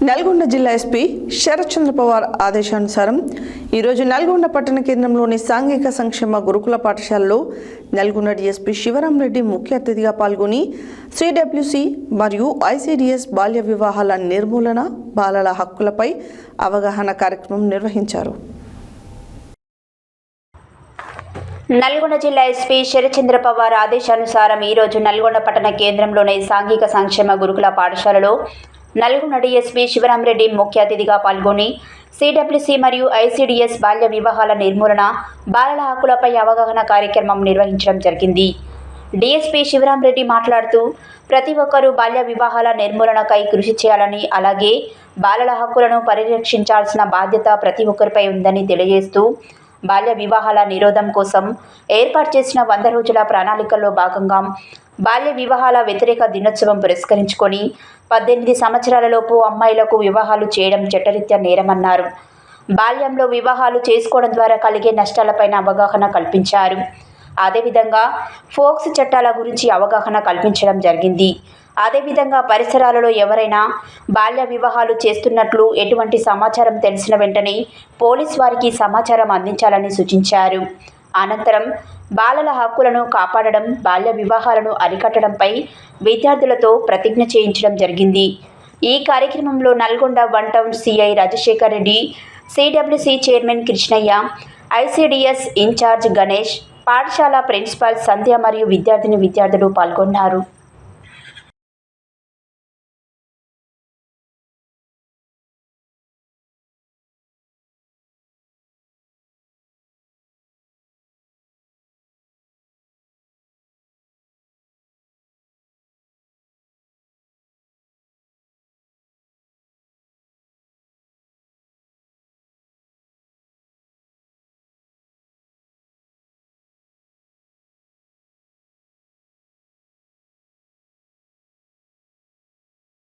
నల్గొండ జిల్లా ఎస్పీ శరత్ చంద్ర పవార్ ఆదేశానుసారం ఈరోజు నల్గొండ పట్టణ కేంద్రంలోని సాంఘిక సంక్షేమ గురుకుల పాఠశాలలో నల్గొండ డీఎస్పీ శివరాం రెడ్డి ముఖ్య అతిథిగా పాల్గొని సిడబ్ల్యూసి మరియు ఐసిడిఎస్ బాల్య వివాహాల నిర్మూలన, బాలల హక్కులపై అవగాహన కార్యక్రమం నిర్వహించారు. నల్గొండ జిల్లా ఎస్పీ శరత్ చంద్ర పవార్ ఆదేశానుసారం ఈరోజు నల్గొండ పట్టణ కేంద్రంలోని సాంఘిక సంక్షేమ గురుకుల పాఠశాలలో నల్గొండ డీఎస్పీ శివరాం రెడ్డి ముఖ్య అతిథిగా పాల్గొని సిడబ్ల్యూసి మరియు ఐసిడిఎస్ బాల్య వివాహాల నిర్మూలన, బాలల హక్కులపై అవగాహన కార్యక్రమం నిర్వహించడం జరిగింది. డీఎస్పీ శివరాం రెడ్డి మాట్లాడుతూ ప్రతి ఒక్కరూ బాల్య వివాహాల నిర్మూలనకై కృషి చేయాలని, అలాగే బాలల హక్కులను పరిరక్షించాల్సిన బాధ్యత ప్రతి ఒక్కరిపై ఉందని తెలియజేస్తూ బాల్య వివాహాల నిరోధం కోసం ఏర్పాటు చేసిన 100 రోజుల ప్రణాళికల్లో భాగంగా బాల్య వివాహాల వ్యతిరేక దినోత్సవం పురస్కరించుకొని 18 సంవత్సరాలలోపు అమ్మాయిలకు వివాహాలు చేయడం చట్టరీత్యా నేరమన్నారు. బాల్యంలో వివాహాలు చేసుకోవడం ద్వారా కలిగే నష్టాలపైన అవగాహన కల్పించారు. అదేవిధంగా ఫోక్స్ చట్టాల గురించి అవగాహన కల్పించడం జరిగింది. అదేవిధంగా పరిసరాలలో ఎవరైనా బాల్య వివాహాలు చేస్తున్నట్లు ఎటువంటి సమాచారం తెలిసిన వెంటనే పోలీస్ వారికి సమాచారం అందించాలని సూచించారు. అనంతరం బాలల హక్కులను కాపాడడం, బాల్య వివాహాలను అరికట్టడంపై విద్యార్థులతో ప్రతిజ్ఞ చేయించడం జరిగింది. ఈ కార్యక్రమంలో Nalgonda 1 town CI Rajasekhar Reddy, CWC chairman Krishnaiah, ICDS incharge Ganesh, పాఠశాల ప్రిన్సిపాల్ సంధ్య మరియు విద్యార్థులు పాల్గొన్నారు.